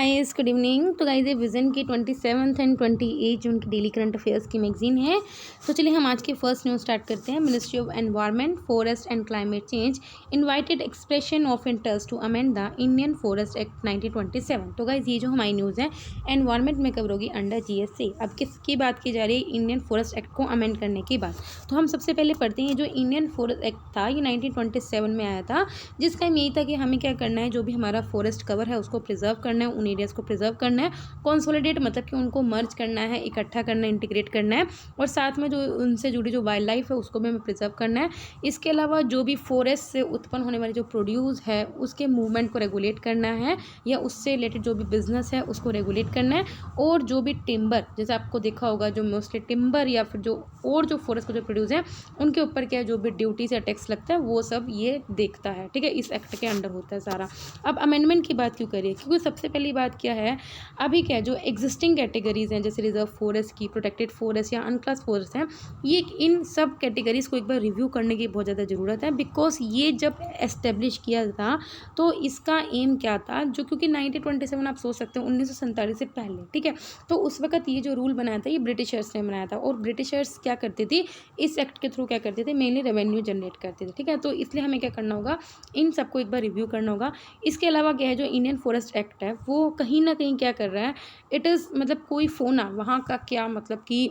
Guys, good evening. तो guys, ये vision की 27 एंड 28 जून की डेली करंट अफेयर्स की मैगजीन है। तो चलिए हम आज के फर्स्ट न्यूज़ स्टार्ट करते हैं। Ministry of environment, forest and climate change invited expression of interest to amend the Indian forest act 1927। तो गाइस, ये जो हमारी न्यूज़ है एनवायरनमेंट में कवर होगी अंडर GSA। अब किसकी बात की जा रही है? इंडियन फॉरेस्ट एक्ट को अमेंड करने की बात। तो हम सबसे पहले पढ़ते हैं जो इंडियन फॉरेस्ट एक्ट था, ये 1927 में आया था, जिसका यही था कि हमें क्या करना है, जो भी हमारा फॉरेस्ट कवर है उसको प्रिजर्व करना है, उन एरियाज़ को प्रिजर्व करना है, कंसोलिडेट मतलब कि उनको मर्ज करना है, इकट्ठा करना है, इंटीग्रेट करना है, और साथ में जो उनसे जुड़ी जो वाइल्ड लाइफ है उसको भी हमें प्रिजर्व करना है। इसके अलावा जो भी फॉरेस्ट से उत्पन्न होने वाली जो प्रोड्यूस है उसके मूवमेंट को रेगुलेट करना है, या उससे रिलेटेड जो भी बिजनेस है उसको रेगुलेट करना है। और जो भी टिम्बर, जैसे आपको देखा होगा, जो मोस्टली टिम्बर या फिर जो और जो फॉरेस्ट को जो प्रोड्यूस है उनके ऊपर क्या है, जो भी ड्यूटीज या टैक्स लगता है वो सब ये देखता है। ठीक है, इस एक्ट के अंडर होता है सारा। अब अमेंडमेंट की बात क्यों करिए? क्योंकि सबसे पहली बात क्या है, अभी क्या है, जो एग्जिस्टिंग कैटेगरीज हैं जैसे रिजर्व फॉरेस्ट की, प्रोटेक्टेड फॉरेस्ट या अनक्लास फॉरेस्ट हैं, ये इन सब कैटेगरीज को एक बार रिव्यू करने की बहुत ज़्यादा ज़रूरत है। बिकॉज ये जब एस्टेब्लिश किया था तो इसका एम क्या था, जो क्योंकि 1927 आप सोच सकते हो 1947 से पहले, ठीक है, तो उस वक्त ये जो रूल बनाया था ये ब्रिटिशर्स ने बनाया था। और ब्रिटिशर्स क्या करते थे, इस एक्ट के थ्रू क्या करते थे, मेनली रेवेन्यू जनरेट करते थे। ठीक है, तो इसलिए हमें क्या करना होगा, इन सबको एक बार रिव्यू करना होगा। इसके अलावा क्या है, जो इंडियन फॉरेस्ट एक्ट है वो कहीं ना कहीं क्या कर रहा है, इट इज़ मतलब कोई फोना वहाँ का क्या मतलब कि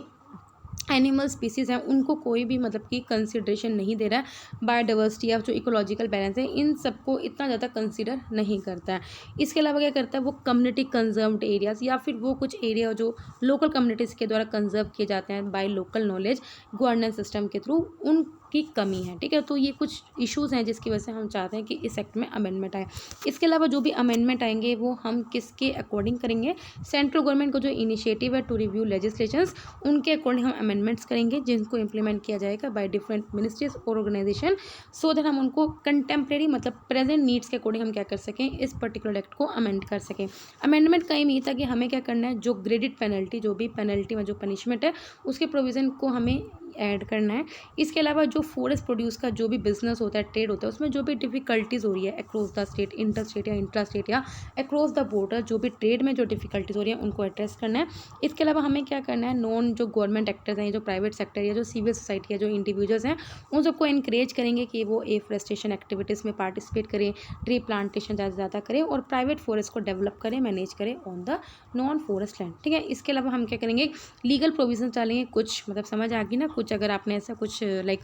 एनिमल स्पीसीज़ हैं उनको कोई भी मतलब कि कंसिड्रेशन नहीं दे रहा है। बायोडाइवर्सिटी या जो इकोलॉजिकल बैलेंस है इन सबको इतना ज़्यादा कंसिडर नहीं करता है। इसके अलावा क्या करता है, वो कम्युनिटी कंजर्व्ड एरियाज़ या फिर वो कुछ एरिया जो लोकल कम्युनिटीज़ के द्वारा कंजर्व किए जाते हैं by local knowledge governance system के थ्रू, उनकी कमी है। ठीक है, तो ये कुछ इश्यूज़ हैं जिसकी वजह से हम चाहते हैं कि इस एक्ट में अमेंडमेंट आए। इसके अलावा जो भी अमेंडमेंट आएंगे वो हम किसके अकॉर्डिंग करेंगे, सेंट्रल गवर्नमेंट को जो इनिशिएटिव है टू रिव्यू लेजिस्लेशंस, उनके अकॉर्डिंग हम अमेंडमेंट्स करेंगे जिनको इम्प्लीमेंट किया जाएगा बाय डिफरेंट मिनिस्ट्रीज और ऑर्गेनाइजेशन, सो दैट हम उनको कंटेम्प्रेरी मतलब प्रेजेंट नीड्स के अकॉर्डिंग हम क्या कर सकें, इस पर्टिकुलर एक्ट को अमेंड कर सकें। अमेंडमेंट का एम ये था कि हमें क्या करना है, जो ग्रेडेड पेनल्टी, जो भी पेनल्टी में जो पनिशमेंट है उसके प्रोविज़न को हमें ऐड करना है। इसके अलावा जो फॉरेस्ट प्रोड्यूस का जो भी बिजनेस होता है, ट्रेड होता है, उसमें जो भी डिफिकल्टीज़ हो रही है across the state, inter state या इंट्रा स्टेट या अक्रॉस द बॉर्डर, जो भी ट्रेड में जो डिफिकल्टीज़ हो रही है उनको एड्रेस करना है। इसके अलावा हमें क्या करना है, नॉन जो गवर्नमेंट एक्टर्स हैं, जो प्राइवेट सेक्टर या जो सिविल सोसाइटी या जो इंडिविजुअल्स हैं, उन सबको इनक्रेज करेंगे कि वो एफॉरेस्टेशन एक्टिविटीज़ में पार्टिसिपेट करें, ट्री प्लांटेशन ज़्यादा से ज़्यादा करें और प्राइवेट फॉरेस्ट को डेवलप करें, मैनेज करें on the non forest land. ठीक है, इसके अलावा हम क्या करेंगे, लीगल प्रोविजन डालेंगे। कुछ मतलब समझ आ गई ना, कुछ अगर आपने ऐसा कुछ लाइक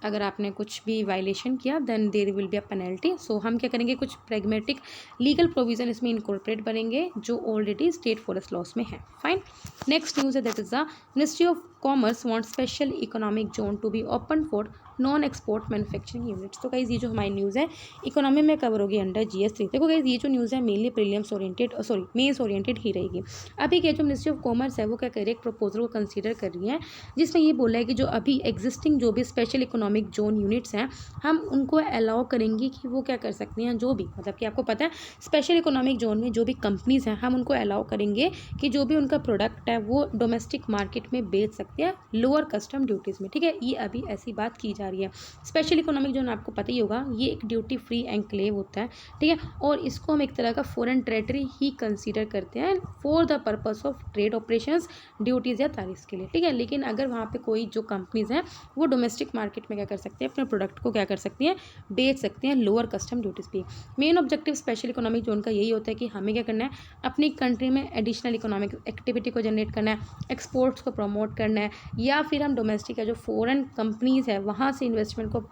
अगर आपने कुछ भी वायलेशन किया then there will be a penalty. So हम क्या करेंगे, कुछ प्रैग्मेटिक लीगल प्रोविजन इसमें इनकॉर्पोरेट बनेंगे जो ऑलरेडी स्टेट फॉरेस्ट लॉस में है। फाइन, नेक्स्ट न्यूज़ है, that is the Ministry of Commerce want special economic zone to be open for non export manufacturing units. तो गाइस, ये जो हमारी न्यूज़ है इकोनॉमी में कवर होगी अंडर GS3। देखो गाइस, ये जो न्यूज़ है mainly prelims oriented mains oriented ही रहेगी। अभी क्या जो मिनिस्ट्री ऑफ कॉमर्स है वो क्या कर रही है, एक प्रपोजल को कंसीडर कर रही है जिसमें ये बोला है कि जो अभी एग्जिस्टिंग जो भी स्पेशल इकोनॉमिक जोन यूनिट्स हैं हम उनको अलाउ करेंगे कि वो क्या कर सकती हैं, जो भी मतलब कि आपको पता है स्पेशल इकोनॉमिक जोन में जो भी कंपनीज़ हैं हम उनको अलाउ करेंगे कि जो भी उनका प्रोडक्ट है वो डोमेस्टिक मार्केट में बेच सकते हैं लोअर कस्टम ड्यूटीज़ में। ठीक है, ये अभी ऐसी बात की जा रही है। स्पेशल इकोनॉमिक जोन आपको पता ही होगा, ये एक ड्यूटी फ्री एनक्लेव होता है। ठीक है, और इसको हम एक तरह का फॉरेन टेरेटरी ही कंसीडर करते हैं for the purpose of trade operations, duties या तारीफ के लिए। ठीक है, लेकिन अगर वहाँ पे कोई जो कंपनीज़ हैं वो डोमेस्टिक मार्केट में क्या कर सकते हैं, अपने प्रोडक्ट को क्या कर सकती हैं, बेच सकते हैं लोअर कस्टम ड्यूटीज़ पे। Main objective special economic zone का यही होता है कि हमें क्या करना है, अपनी कंट्री में एडिशनल इकोनॉमिक एक्टिविटी को जनरेट करना है, एक्सपोर्ट्स को प्रमोट करना है, या फिर हम डोमेस्टिक या जो फॉरेन कंपनीज़ है वहाँ से इन्वेस्टमेंट को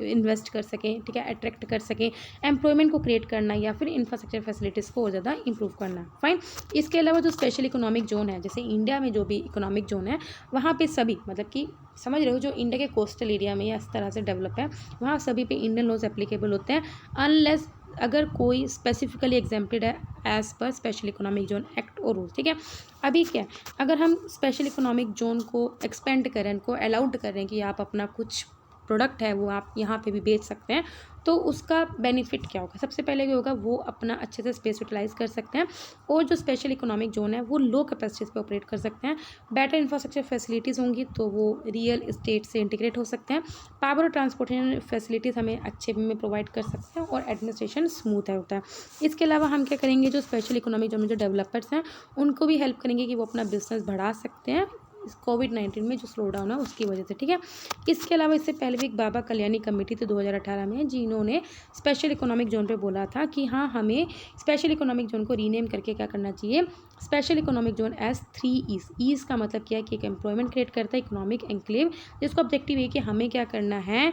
इन्वेस्ट कर सकें। ठीक है, अट्रैक्ट कर सकें, एम्प्लॉयमेंट को क्रिएट करना या फिर इंफ्रास्ट्रक्चर फैसिलिटीज़ को और ज़्यादा इंप्रूव करना। फाइन, इसके अलावा जो स्पेशल इकोनॉमिक जोन है, जैसे इंडिया में जो भी इकोनॉमिक जोन है वहाँ पे सभी मतलब कि समझ रहे हो, जो इंडिया के कोस्टल एरिया में या इस तरह से डेवलप है वहाँ सभी पे इंडियन लॉज एप्लीकेबल होते हैं, अनलेस अगर कोई स्पेसिफिकली एग्जेम्प्टेड है as per special economic zone act और रूल। ठीक है, अभी क्या अगर हम स्पेशल इकोनॉमिक जोन को एक्सपेंड करें, इनको अलाउड करें कि आप अपना कुछ प्रोडक्ट है वो आप यहाँ पे भी बेच सकते हैं, तो उसका बेनिफिट क्या होगा? सबसे पहले क्या होगा, वो अपना अच्छे से स्पेस यूटिलाइज कर सकते हैं और जो स्पेशल इकोनॉमिक जोन है वो लो कैपेसिटीज़ पे ऑपरेट कर सकते हैं। बेटर इंफ्रास्ट्रक्चर फैसिलिटीज़ होंगी तो वो रियल इस्टेट से इंटीग्रेट हो सकते हैं। पावर और ट्रांसपोर्टेशन फैसिलिटीज़ हमें अच्छे वे में प्रोवाइड कर सकते हैं और एडमिनिस्ट्रेशन स्मूथ है होता है। इसके अलावा हम क्या करेंगे, जो स्पेशल इकोनॉमिक जोन में जो डेवलपर्स हैं उनको भी हेल्प करेंगे कि वो अपना बिजनेस बढ़ा सकते हैं इस कोविड-19 में जो स्लो डाउन है उसकी वजह से, ठीक है। इसके अलावा इससे पहले भी एक बाबा कल्याणी कमेटी थी 2018 में, जिन्होंने स्पेशल इकोनॉमिक जोन पे बोला था कि हाँ, हमें स्पेशल इकोनॉमिक जोन को रीनेम करके क्या करना चाहिए, special economic zone as 3 Es. Es का मतलब क्या है कि एक एम्प्लॉयमेंट क्रिएट करता है, इकोनॉमिक एनक्लेव, जिसका ऑब्जेक्टिव है कि हमें क्या करना है,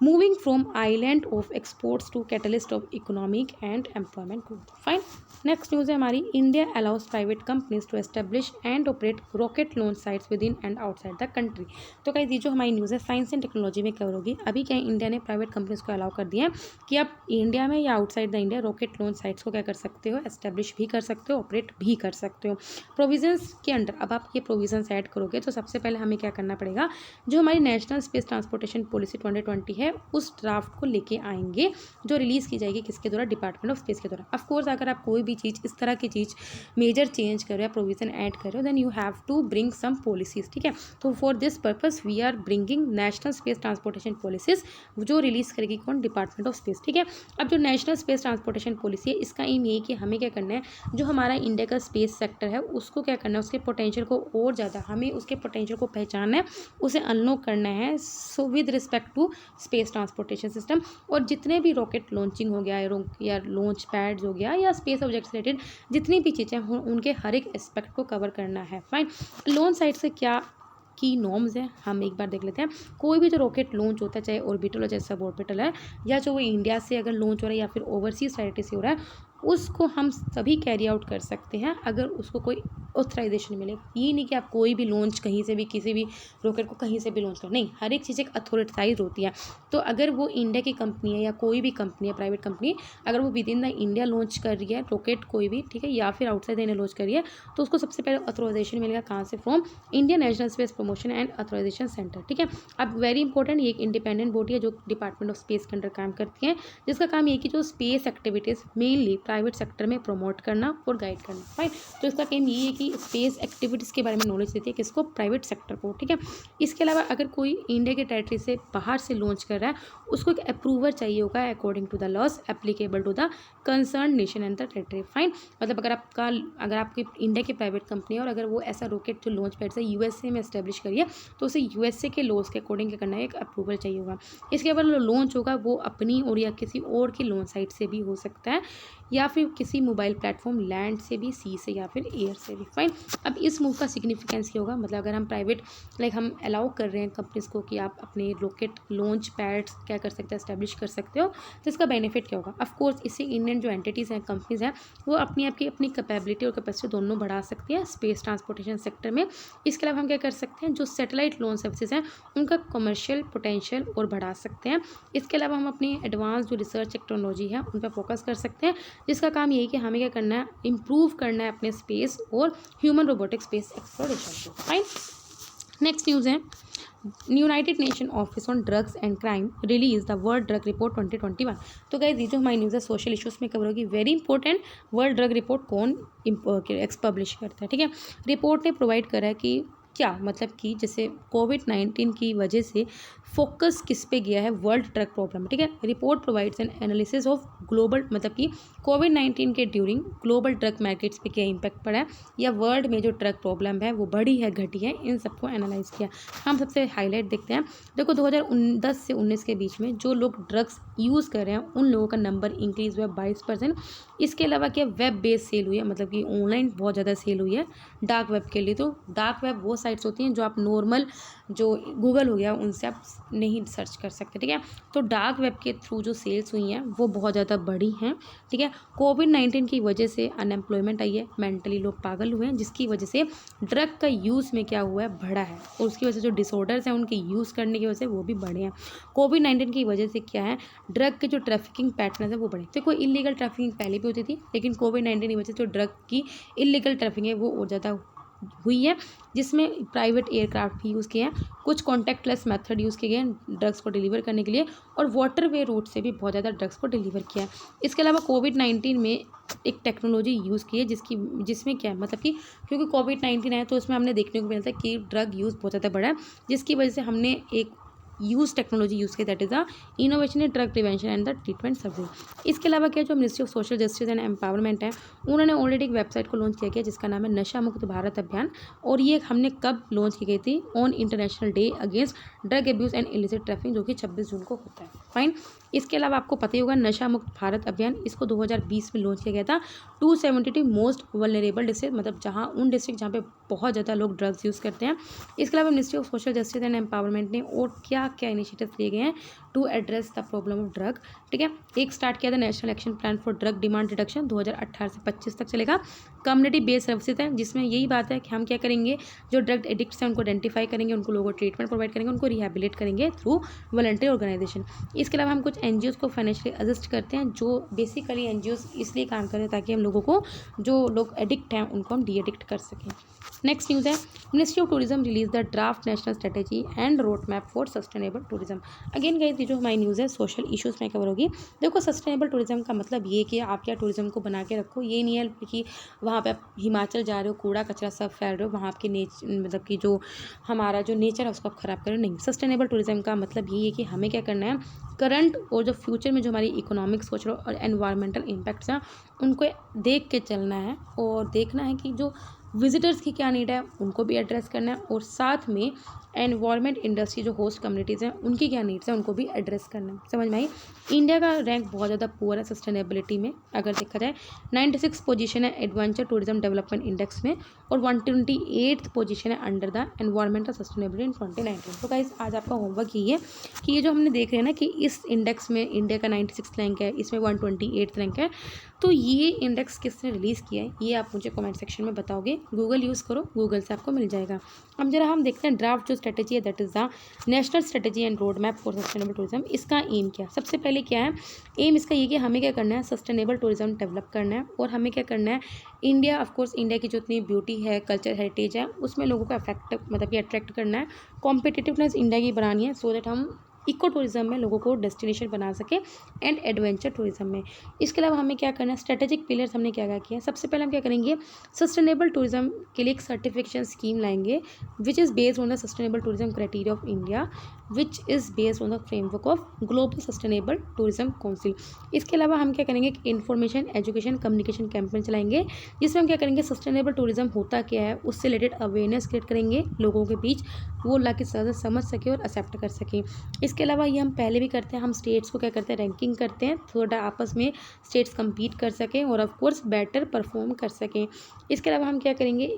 moving from island of exports to catalyst of economic and employment growth. Fine. Next news है हमारी, India allows private companies to establish and operate rocket launch sites within and outside the country. तो guys ये जो हमारी news है science and technology में cover होगी। अभी क्या है, इंडिया ने प्राइवेट कंपनीज को अलाउ कर दिया है कि आप इंडिया में या outside the India rocket launch sites को क्या कर सकते हो, एस्टेब्लिश भी कर सकते हो, ऑपरेट भी कर सकते हो। प्रोविजंस के अंडर अब आप ये प्रोविजंस ऐड करोगे तो सबसे पहले हमें क्या करना पड़ेगा, जो हमारी नेशनल स्पेस ट्रांसपोर्टेशन पॉलिसी 2020 है उस ड्राफ्ट को लेके आएंगे, जो रिलीज़ की जाएगी किसके द्वारा, डिपार्टमेंट ऑफ स्पेस के द्वारा। ऑफ कोर्स अगर आप कोई भी चीज़ इस तरह की चीज़ मेजर चेंज कर रहे हो, प्रोविजन ऐड कर रहे हो, then you have to bring some policies, ठीक है। तो for this purpose we are bringing national space transportation policies, जो रिलीज करेगी कौन, डिपार्टमेंट ऑफ स्पेस, ठीक है। अब जो नेशनल स्पेस ट्रांसपोर्टेशन पॉलिसी है इसका एम ये कि हमें क्या करना है, जो हमारा इंडिया का स्पेस सेक्टर है उसको क्या करना है, उसके पोटेंशियल को और ज़्यादा हमें उसके पोटेंशियल को पहचानना है, उसे अनलॉक करना है, so with respect to space transportation system. और जितने भी रॉकेट लॉन्चिंग हो गया या लॉन्च पैड्स हो गया या स्पेस ऑब्जेक्ट्स रिलेटेड जितनी भी चीज़ें हों उनके हर एक एस्पेक्ट को कवर करना है। फाइन। लॉन्च साइट से क्या की नॉर्म्स है हम एक बार देख लेते हैं। कोई भी जो रॉकेट लॉन्च होता है, चाहे ऑर्बिटल हो चाहे सब ऑर्बिटल है, या जो वो इंडिया से अगर लॉन्च हो रहा है या फिर ओवरसीज साइट से हो रहा है, उसको हम सभी कैरी आउट कर सकते हैं अगर उसको कोई ऑथराइजेशन मिले। ये नहीं कि आप कोई भी लॉन्च कहीं से भी किसी भी रॉकेट को कहीं से भी लॉन्च करो, नहीं, हर एक चीज़ एक अथॉरिटाइज होती है। तो अगर वो इंडिया की कंपनी है या कोई भी कंपनी है, प्राइवेट कंपनी, अगर वो with in the India launch कर रही है रॉकेट कोई भी, ठीक है, या फिर आउटसाइड इंडिया लॉन्च कर रही है, तो उसको सबसे पहले ऑथराइजेशन मिलेगा कहाँ से, from Indian national space promotion and authorisation centre, ठीक है। अब वेरी इंपॉर्टेंट, ये एक इंडिपेंडेंट बॉडी है जो डिपार्टमेंट ऑफ स्पेस के अंडर काम करती है, जिसका काम ये कि जो space activities mainly private sector में प्रमोट करना और गाइड करना। फाइन। तो इसका काम ये है कि स्पेस एक्टिविटीज़ के बारे में नॉलेज देती है किसको, प्राइवेट सेक्टर को, ठीक है। इसके अलावा अगर कोई इंडिया के टेरिटरी से बाहर से लॉन्च कर रहा है, उसको एक अप्रूवल चाहिए होगा according to the laws applicable to the concern nation and the territory. Fine. मतलब अगर आपकी इंडिया की प्राइवेट कंपनी है और अगर वो ऐसा रॉकेट जो लॉन्च पैड से यूएसए में एस्टेब्लिश करिए, तो उसे यूएसए के लॉज के अकॉर्डिंग क्या करना है, एक अप्रूवल चाहिए होगा। इसके बाद लॉन्च होगा वो अपनी और या किसी और की लॉन्च साइट से भी हो सकता है, या फिर किसी मोबाइल प्लेटफॉर्म, लैंड से भी, सी से या फिर एयर से भी। फाइन। अब इस मूव का सिग्निफिकेंस क्या होगा, मतलब अगर हम प्राइवेट हम अलाउ कर रहे हैं कंपनीज को कि आप अपने रॉकेट लॉन्च पैड्स क्या कर सकते हैं, एस्टेब्लिश कर सकते हो, तो इसका बेनिफिट क्या होगा। ऑफ कोर्स इससे इंडियन जो एंटिटीज़ हैं, कंपनीज हैं, वो अपनी कैपेबिलिटी और कैपेसिटी दोनों बढ़ा सकती हैं स्पेस ट्रांसपोर्टेशन सेक्टर में। इसके अलावा हम क्या कर सकते हैं, जो सैटेलाइट लॉन्च सर्विसेज हैं उनका कमर्शियल पोटेंशियल और बढ़ा सकते हैं। इसके अलावा हम अपनी एडवांस जो रिसर्च टेक्नोलॉजी है उन पर फोकस कर सकते हैं, जिसका काम यही कि हमें क्या करना है, इम्प्रूव करना है अपने स्पेस और ह्यूमन रोबोटिक स्पेस एक्सप्लोरेशन को। फाइन। नेक्स्ट न्यूज़ है, United nation office on drugs and crime release the world drug report 2021। तो गाइस ये जो हमारी न्यूज़ है सोशल इश्यूज़ में कवर होगी। Very important, world drug report कौन पब्लिश करता है, ठीक है। रिपोर्ट ने प्रोवाइड करा है कि क्या मतलब कि जैसे कोविड-19 की वजह से फोकस किस पे गया है, वर्ल्ड ड्रग प्रॉब्लम, ठीक है। Report provides N analysis of global, मतलब कि कोविड-19 के ड्यूरिंग ग्लोबल ड्रग मार्केट्स पे क्या इम्पैक्ट पड़ा है, या वर्ल्ड में जो ड्रग प्रॉब्लम है वो बढ़ी है घटी है, इन सबको एनालाइज किया। हम सबसे हाईलाइट देखते हैं। देखो 2010 से 19 के बीच में जो लोग ड्रग्स यूज़ कर रहे हैं उन लोगों का नंबर इंक्रीज़ हुआ 22%। इसके अलावा क्या वेब बेस्ड सेल हुई है, मतलब कि ऑनलाइन बहुत ज़्यादा सेल हुई है डार्क वेब के लिए। तो डार्क वेब वो साइट्स होती हैं जो आप नॉर्मल जो गूगल हो गया उनसे आप नहीं सर्च कर सकते, ठीक है। तो डार्क वेब के थ्रू जो सेल्स हुई हैं वो बहुत ज़्यादा बढ़ी हैं, ठीक है। कोविड-19 की वजह से अनएम्प्लॉयमेंट आई है, मेंटली लोग पागल हुए हैं, जिसकी वजह से ड्रग का यूज़ में क्या हुआ है, बढ़ा है, और उसकी वजह से जो डिसऑर्डर्स हैं उनके यूज़ करने की वजह से वो भी बढ़े हैं। कोविड-19 की वजह से क्या है, ड्रग के जो ट्रैफिकिंग पैटर्न है वो बढ़े। तो कोई इलीगल ट्रैफिकिंग पहले भी होती थी, लेकिन कोविड-19 की वजह से जो ड्रग की इलीगल ट्रैफिकिंग है वो और ज़्यादा हुई है, जिसमें प्राइवेट एयरक्राफ्ट भी यूज़ किए हैं, कुछ कॉन्टैक्टलेस मेथड यूज़ किए गए हैं ड्रग्स को डिलीवर करने के लिए, और वाटरवे रूट से भी बहुत ज़्यादा ड्रग्स को डिलीवर किया है। इसके अलावा कोविड-19 में एक टेक्नोलॉजी यूज़ की है जिसमें क्या है, मतलब कि क्योंकि कोविड-19 है तो उसमें हमने देखने को मिलता है कि ड्रग यूज़ बहुत ज़्यादा बढ़ा है, जिसकी वजह से हमने एक टेक्नोलॉजी यूज़ की, that is the innovation in drug prevention and the treatment service. इसके अलावा क्या, जो ministry of social justice and empowerment है, उन्होंने ऑलरेडी एक वेबसाइट को लॉन्च किया गया जिसका नाम है नशा मुक्त भारत अभियान, और ये हमने कब लॉन्च की गई थी, on international day against drug abuse and illicit trafficking, जो कि 26 जून को होता है। फाइन। इसके अलावा आपको पता ही होगा नशा मुक्त भारत अभियान, इसको 2020 में लॉन्च किया गया था 272 मोस्ट वल्नरेबल डिस्ट्रिक्ट, मतलब जहाँ उन डिस्ट्रिक्ट जहाँ पे बहुत ज़्यादा लोग ड्रग्स यूज़ करते हैं। इसके अलावा ministry of social justice and empowerment ने और क्या क्या इनिशिएटिव लिए गए हैं to address the problem of drug. ठीक है, एक स्टार्ट किया था national action plan for drug demand reduction, 2018 से 25 तक चलेगा। कम्युनिटी बेस्ड सर्विसेज है, जिसमें यही बात है कि हम क्या करेंगे, जो ड्रग एडिक्ट्स हैं उनको आइडेंटिफाई करेंगे, उनको लोगों को ट्रीटमेंट प्रोवाइड करेंगे, उनको रिहेबिलिट करेंगे थ्रू वॉलंटरी ऑर्गेनाइजेशन। इसके अलावा हम कुछ एनजीओज़ को फाइनेंशियली असिस्ट करते हैं, जो बेसिकली एनजीओज़ इसलिए काम कर रहे हैं ताकि हम लोगों को, जो लोग एडिक्ट हैं उनको हम डी एडिक्ट कर सकें। नेक्स्ट न्यूज़ है, ministry of tourism release the draft national strategy and road map for sustainable tourism. Again guys, ये जो हमारी न्यूज़ है सोशल इश्यूज़ में कवर होगी। देखो, सस्टेनेबल टूरिज्म का मतलब ये कि आप क्या टूरिज्म को बना के रखो, ये नहीं है कि वहाँ पे आप हिमाचल जा रहे हो, कूड़ा कचरा सब फैल रहे हो, वहाँ आपके मतलब कि जो हमारा जो नेचर है उसको आप ख़राब करो, नहीं। सस्टेनेबल टूरिज्म का मतलब ये है कि हमें क्या करना है, करंट और जो फ्यूचर में जो हमारी इकोनॉमिक सोच रहे हो और एनवायरमेंटल इम्पैक्ट्स हैं उनको देख के चलना है, और देखना है कि जो विजिटर्स की क्या नीड है उनको भी एड्रेस करना है, और साथ में एनवायरमेंट इंडस्ट्री जो होस्ट कम्युनिटीज़ हैं उनकी क्या नीड्स हैं उनको भी एड्रेस करना है। समझ में आई। इंडिया का रैंक बहुत ज़्यादा पुअर है सस्टेनेबिलिटी में, अगर देखा जाए 96 पोजीशन है एडवेंचर टूरिज्म डेवलपमेंट इंडेक्स में, और 128th पोजीशन है अंडर द एनवायरमेंटल सस्टेनेबिलिटी इन 2019। तो गाइस, आज आपका होमवर्क ये है कि ये जो हमने देख रहे हैं ना कि इस इंडेक्स में इंडिया का 96 रैंक है, इसमें 128 रैंक है, तो ये इंडेक्स किसने रिलीज़ किया है ये आप मुझे कमेंट सेक्शन में बताओगे। गूगल यूज़ करो, गूगल से आपको मिल जाएगा। अब जरा हम देखते हैं ड्राफ्ट जो स्ट्रेटेजी है, that is the national strategy and road map for sustainable tourism. इसका एम क्या है, सबसे पहले क्या है एम इसका, ये कि हमें क्या करना है, सस्टेनेबल टूरिज्म डेवलप करना है, और हमें क्या करना है, इंडिया ऑफकोर्स इंडिया की जो इतनी ब्यूटी है, कल्चर हेरिटेज है, उसमें लोगों को अफेक्ट मतलब कि अट्रैक्ट करना है, कॉम्पिटिटिवनेस इंडिया की बनानी है, सो दैट हम इको टूरिज्म में लोगों को डेस्टिनेशन बना सके, एंड एडवेंचर टूरिज्म में। इसके अलावा हमें क्या करना है, स्ट्रेटेजिक पिलर्स हमने क्या क्या किया है। सबसे पहले हम क्या करेंगे, सस्टेनेबल टूरिज्म के लिए एक सर्टिफिकेशन स्कीम लाएंगे which is based on the sustainable tourism criteria of India, which is based on the framework of global sustainable tourism council. इसके अलावा हम क्या करेंगे, इन्फॉर्मेशन एजुकेशन कम्युनिकेशन कैंपेन चलाएंगे, जिसमें हम क्या करेंगे, सस्टेनेबल टूरिज्म होता क्या है उससे रिलेटेड अवेयरनेस क्रिएट करेंगे लोगों के बीच, वो ला के ज़्यादा समझ सके और एक्सेप्ट कर सकें। इसके अलावा ये हम पहले भी करते हैं, हम स्टेट्स को क्या करते हैं, रैंकिंग करते हैं, थोड़ा आपस में स्टेट्स कम्पीट कर सकें और ऑफ कोर्स बेटर परफॉर्म कर सकें। इसके अलावा हम क्या करेंगे,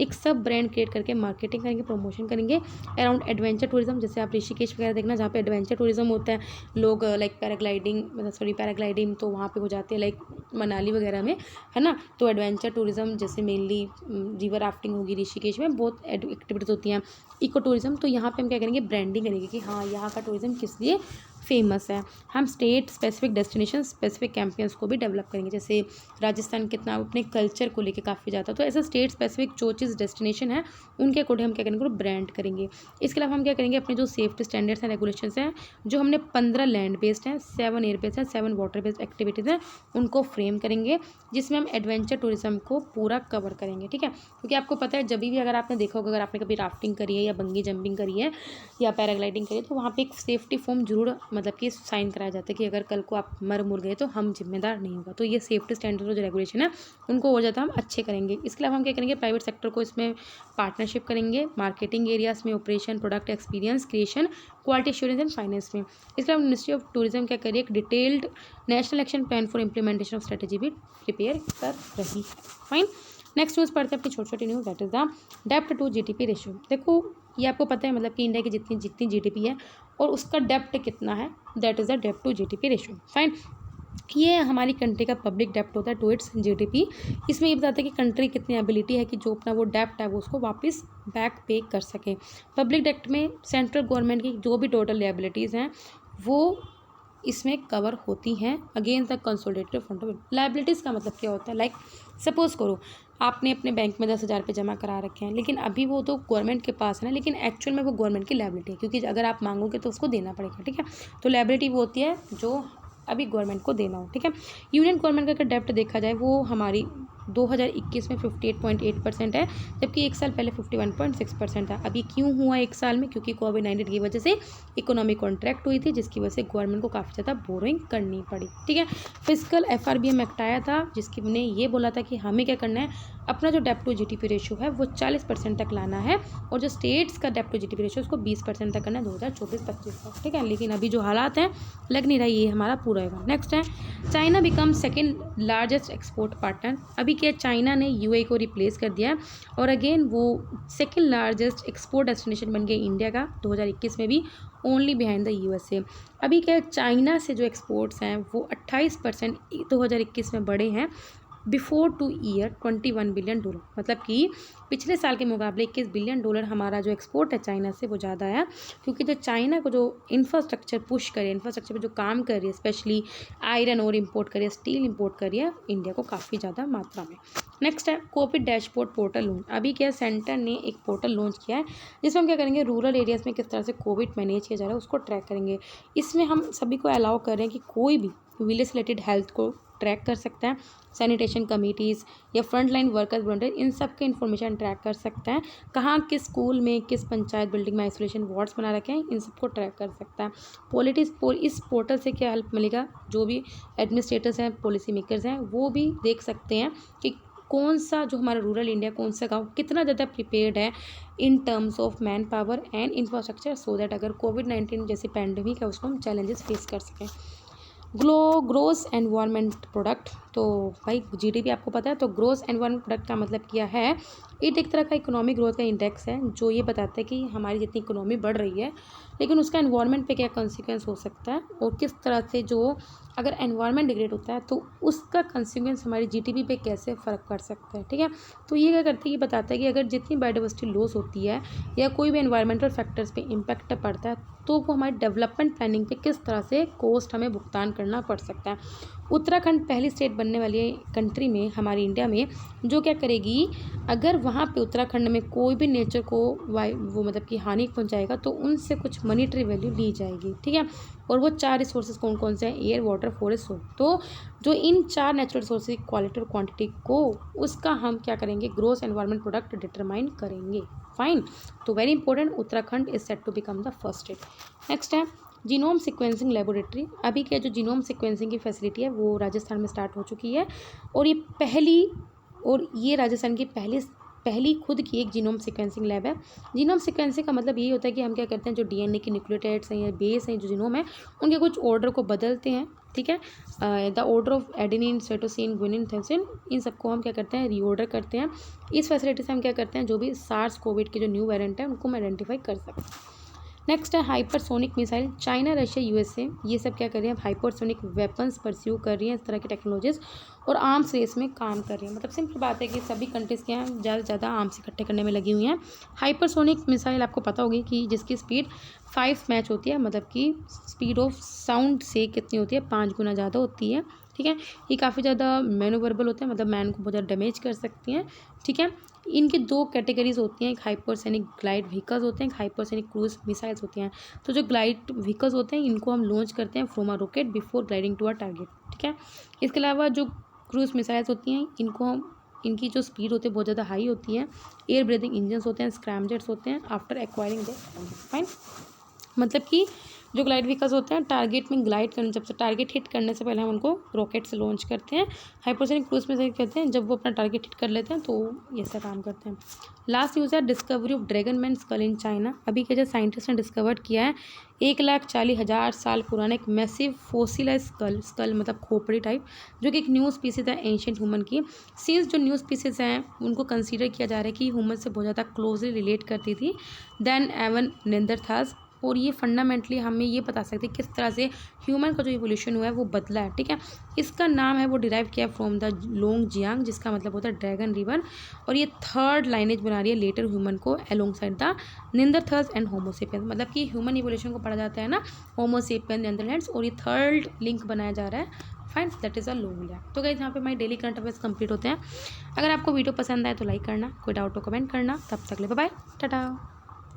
एक सब ब्रांड क्रिएट करके मार्केटिंग करेंगे, प्रमोशन करेंगे अराउंड एडवेंचर टूरिज्म। जैसे आप ऋषिकेश वगैरह देखना, जहाँ पे एडवेंचर टूरिज्म होता है, लोग लाइक पैराग्लाइडिंग तो वहाँ पे हो जाती है, लाइक मनाली वगैरह में, है ना। तो एडवेंचर टूरिज्म जैसे मेनली रिवर राफ्टिंग होगी, ऋषिकेश में बहुत एक्टिविटीज़ होती हैं। इको टूरिज्म, तो यहाँ पे हम क्या करेंगे, ब्रांडिंग करेंगे कि हाँ यहाँ का टूरिज्म किस लिए फेमस है। हम state specific destination specific campaigns को भी डेवलप करेंगे, जैसे राजस्थान कितना अपने कल्चर को लेके काफ़ी ज़्यादा, तो ऐसा स्टेट स्पेसिफिक जो चीज़ डेस्टिनेशन है उनके अकॉर्डिंग हम क्या करेंगे, ब्रांड करेंगे। इसके अलावा हम क्या करेंगे, अपने जो सेफ्टी स्टैंडर्ड्स हैं रेगुलेशंस हैं, जो हमने 15 लैंड बेस्ड हैं, 7 एयर बेस्ड हैं, 7 वाटर बेस्ड एक्टिविटीज़ हैं, उनको फ्रेम करेंगे, जिसमें हम एडवेंचर टूरिज्म को पूरा कवर करेंगे। ठीक है, क्योंकि आपको पता है जब भी अगर आपने देखा होगा, अगर आपने कभी राफ्टिंग करी है या बंगी जंपिंग करी है या पैराग्लाइडिंग करी है, तो वहाँ पे एक सेफ्टी फॉर्म जरूर मतलब कि साइन कराया जाता है कि अगर कल को आप मर मुर गए तो हम जिम्मेदार नहीं होगा। तो ये सेफ्टी स्टैंडर्ड जो रेगुलेशन है उनको और ज़्यादा हम अच्छे करेंगे। इसके अलावा हम क्या करेंगे, प्राइवेट सेक्टर को इसमें पार्टनरशिप करेंगे, मार्केटिंग एरियाज़ में operation, product experience creation, quality assurance and finance में। इसके अलावा मिनिस्ट्री ऑफ टूरिज्म क्या करिए, एक detailed national action plan for implementation of strategy भी प्रिपेयर कर रही है। फाइन। नेक्स्ट न्यूज़ पढ़ते हैं अपनी छोटी छोटी न्यूज़, दैट इज़ द डेप्ट टू जीडीपी रेशियो। देखो ये आपको पता है मतलब कि इंडिया की जितनी जीडीपी है और उसका डेप्ट कितना है, दैट इज़ द डेप्ट टू जीडीपी रेशियो। फाइन। ये हमारी कंट्री का पब्लिक डेप्ट होता है टू इट्स जीडीपी। इसमें ये बताता है कि कंट्री कितनी एबिलिटी है कि जो अपना वो डेप्ट है वो उसको वापस बैक पे कर सके। पब्लिक डेप्ट में सेंट्रल गवर्नमेंट की जो भी टोटल लायबिलिटीज़ हैं वो इसमें कवर होती हैं against the consolidated fund. Liabilities का मतलब क्या होता है, लाइक सपोज करो आपने अपने बैंक में 10,000 रुपये जमा करा रखे हैं, लेकिन अभी वो तो गवर्नमेंट के पास है ना, लेकिन एक्चुअल में वो गवर्नमेंट की लायबिलिटी है, क्योंकि अगर आप मांगोगे तो उसको देना पड़ेगा, ठीक है। तो लायबिलिटी वो होती है जो अभी गवर्नमेंट को देना हो, ठीक है। यूनियन गवर्नमेंट का अगर डेप्ट देखा जाए वो हमारी 2021 में 58.8% है, जबकि एक साल पहले 51.6% था। अभी क्यों हुआ एक साल में, क्योंकि कोविड-19 की वजह से इकोनॉमिक कॉन्ट्रैक्ट हुई थी, जिसकी वजह से गवर्नमेंट को काफ़ी ज़्यादा बोरिंग करनी पड़ी, ठीक है। फिजिकल FRBM एक्ट आया था, जिसकी ने ये बोला था कि हमें क्या करना है, अपना जो डेप्ट टू GDP रेशियो है वो 40% तक लाना है, और जो स्टेट्स का डेप्ट टू GDP रेशियो उसको 20% तक करना है 2024-25 तक, ठीक है। लेकिन अभी जो हालात हैं लग नहीं रहा ये हमारा पूरा होगा। नेक्स्ट है China become second largest export partner. अभी क्या चाइना ने UAE को रिप्लेस कर दिया है, और अगेन वो सेकेंड लार्जेस्ट एक्सपोर्ट डेस्टिनेशन बन गया इंडिया का 2021 में भी, ओनली बिहाइंड द USA। अभी क्या चाइना से जो एक्सपोर्ट्स हैं वो 28% 2021 में बढ़े हैं, बिफोर टू ईयर $21 बिलियन, मतलब कि पिछले साल के मुकाबले $21 बिलियन हमारा जो एक्सपोर्ट है चाइना से वो ज़्यादा है, क्योंकि जो चाइना को जो इंफ्रास्ट्रक्चर पुश करे, इंफ्रास्ट्रक्चर पे जो काम कर रही है, स्पेशली आयरन और इम्पोर्ट करिए, स्टील इम्पोर्ट करिए इंडिया को काफ़ी ज़्यादा मात्रा में। नेक्स्ट है कोविड डैशबोर्ड पोर्टल लॉन्च। अभी क्या सेंटर ने एक पोर्टल लॉन्च किया है, जिसमें हम क्या करेंगे, रूरल एरियाज़ में किस तरह से कोविड मैनेज किया जा रहा है उसको ट्रैक करेंगे। इसमें हम सभी को अलाउ कर रहे हैं कि कोई भी विलेज रिलेटेड हेल्थ को ट्रैक कर सकता है, सैनिटेशन कमिटीज़ या फ्रंट लाइन वर्कर्स वॉलंटियर, इन सब के इन्फॉर्मेशन ट्रैक कर सकता है। कहाँ किस स्कूल में किस पंचायत बिल्डिंग में आइसोलेशन वार्ड्स बना रखे हैं, इन सबको ट्रैक कर सकता है। इस पोर्टल से क्या हेल्प मिलेगा, जो भी एडमिनिस्ट्रेटर्स हैं, पॉलिसी मेकर्स हैं, वो भी देख सकते हैं कि कौन सा जो हमारा रूरल इंडिया, कौन सा गाँव कितना ज़्यादा प्रिपेयर्ड है in terms of man power and infrastructure, so that अगर कोविड-19 जैसे पैंडेमिक है उसको हम चैलेंजेस फेस कर सकें। ग्रोस एनवायरनमेंट प्रोडक्ट, तो भाई GDP आपको पता है, तो ग्रोस एनवायरनमेंट प्रोडक्ट का मतलब क्या है, ये एक तरह का इकोनॉमिक ग्रोथ का इंडेक्स है, जो ये बताता है कि हमारी जितनी इकोनॉमी बढ़ रही है, लेकिन उसका एनवायरनमेंट पे क्या कॉन्सिक्वेंस हो सकता है, और किस तरह से जो अगर एनवायरनमेंट डिग्रेड होता है तो उसका कॉन्सिक्वेंस हमारी GDP पे कैसे फ़र्क कर सकता है, ठीक है। तो ये क्या करता है, ये बताता है कि अगर जितनी बायोडाइवर्सिटी लॉस होती है या कोई भी एनवायरमेंटल फैक्टर्स पे इम्पैक्ट पड़ता है, तो वो हमारी डेवलपमेंट प्लानिंग पे किस तरह से कॉस्ट हमें भुगतान करना पड़ सकता है। उत्तराखंड पहली स्टेट बनने वाली है कंट्री में, हमारी इंडिया में, जो क्या करेगी, अगर वहाँ पे उत्तराखंड में कोई भी नेचर को वो मतलब कि हानि पहुँचाएगा तो उनसे कुछ मॉनिटरी वैल्यू ली जाएगी, ठीक है। और वो 4 रिसोर्सेज कौन कौन से हैं, एयर, वाटर, फॉरेस्ट, सोल। तो जो इन 4 नेचुरल रिसोर्सेज की क्वालिटी और क्वांटिटी को, उसका हम क्या करेंगे, ग्रोस एनवायरनमेंट प्रोडक्ट डिटरमाइन करेंगे। फाइन, तो very important, Uttarakhand is set to become the first state. Next है जीनोम सिक्वेंसिंग लेबोरेटरी। अभी क्या जो जीनोम सिक्वेंसिंग की फैसिलिटी है वो राजस्थान में स्टार्ट हो चुकी है, और ये राजस्थान की पहली खुद की एक जीनोम सिक्वेंसिंग लैब है। जीनोम सिक्वेंसिंग का मतलब ये होता है कि हम क्या करते हैं, जो DNA के न्यूक्लियोटाइड्स हैं या बेस हैं जो जीनोम है, उनके कुछ ऑर्डर को बदलते हैं, ठीक है। The order of adenine, cytosine, guanine, thymine, इन सबको हम क्या करते हैं, रीऑर्डर करते हैं। इस फैसिलिटी से हम क्या करते हैं, जो भी सार्स कोविड के जो न्यू वेरिएंट है उनको हम आइडेंटिफाई कर सकते हैं। नेक्स्ट है hypersonic missile. China, Russia, USA ये सब क्या कर रही हैं, हाइपरसोनिक वेपन्स परस्यू कर रही हैं, इस तरह की टेक्नोलॉजीज, और आर्म्स रेस में काम कर रही हैं। मतलब सिंपल बात है कि सभी कंट्रीज़ के यहाँ ज़्यादा से ज़्यादा आर्म्स इकट्ठे करने में लगी हुई हैं। हाइपरसोनिक मिसाइल आपको पता होगी कि जिसकी स्पीड 5 मैच होती है, मतलब कि स्पीड ऑफ साउंड से कितनी होती है, 5 गुना ज़्यादा होती है, ठीक है। ये काफ़ी ज़्यादा मैनूवरेबल होते हैं, मतलब मैन को बहुत ज़्यादा डैमेज कर सकती हैं, ठीक है। इनके 2 कैटेगरीज होती हैं, एक हाइपरसोनिक ग्लाइड व्हीकल्स होते हैं, एक हाइपरसोनिक क्रूज मिसाइल्स होती हैं। तो जो ग्लाइड व्हीकल्स होते हैं इनको हम लॉन्च करते हैं from a rocket before gliding to a target, ठीक है। इसके अलावा जो क्रूज मिसाइल्स होती हैं इनकी जो स्पीड होती है बहुत ज़्यादा हाई होती है, एयर ब्रीथिंग इंजन्स होते हैं, स्क्रैमजेट्स होते हैं आफ्टर एक्वायरिंग द फाइन। मतलब कि जो ग्लाइड व्हीकल्स होते हैं टारगेट में ग्लाइड करने, जब से टारगेट हिट करने से पहले हम उनको रॉकेट से लॉन्च करते हैं। हाइपरसोनिक क्रूज में से कहते हैं जब वो अपना टारगेट हिट कर लेते हैं तो ये ऐसा काम करते हैं। लास्ट यूज़ है discovery of dragon man skull in China. अभी के जो साइंटिस्ट ने डिस्कवर किया है 1,40,000 साल पुराना एक मैसिव फोसिलाइज स्कल मतलब खोपड़ी टाइप, जो कि एक न्यू स्पीसीज है एंशिएंट ह्यूमन की। सिंस जो न्यू स्पीसीज हैं उनको कंसीडर किया जा रहा है कि ह्यूमन से बहुत ज़्यादा क्लोजली रिलेट करती थी देन एवन नेंदरथाल्स। और ये फंडामेंटली हमें ये बता सकते हैं किस तरह से ह्यूमन का जो इवोल्यूशन हुआ है वो बदला है, ठीक है। इसका नाम है वो डिराइव किया फ्रॉम द लोंग जियांग, जिसका मतलब होता है ड्रैगन रिवर, और ये थर्ड लाइनेज बना रही है लेटर ह्यूमन को alongside the Neanderthals and Homo sapiens. मतलब कि ह्यूमन इवोल्यूशन को पढ़ा जाता है ना होमोसेपियन नेदरलैंड्स, और ये थर्ड लिंक बनाया जा रहा है, fine, that is a long lab. तो गाइस यहाँ पे हमारे डेली करंट अफेयर्स कंप्लीट होते हैं। अगर आपको वीडियो पसंद आए तो लाइक करना, कोई डाउट हो कमेंट करना। तब तक ले बाय बाय, टाटा।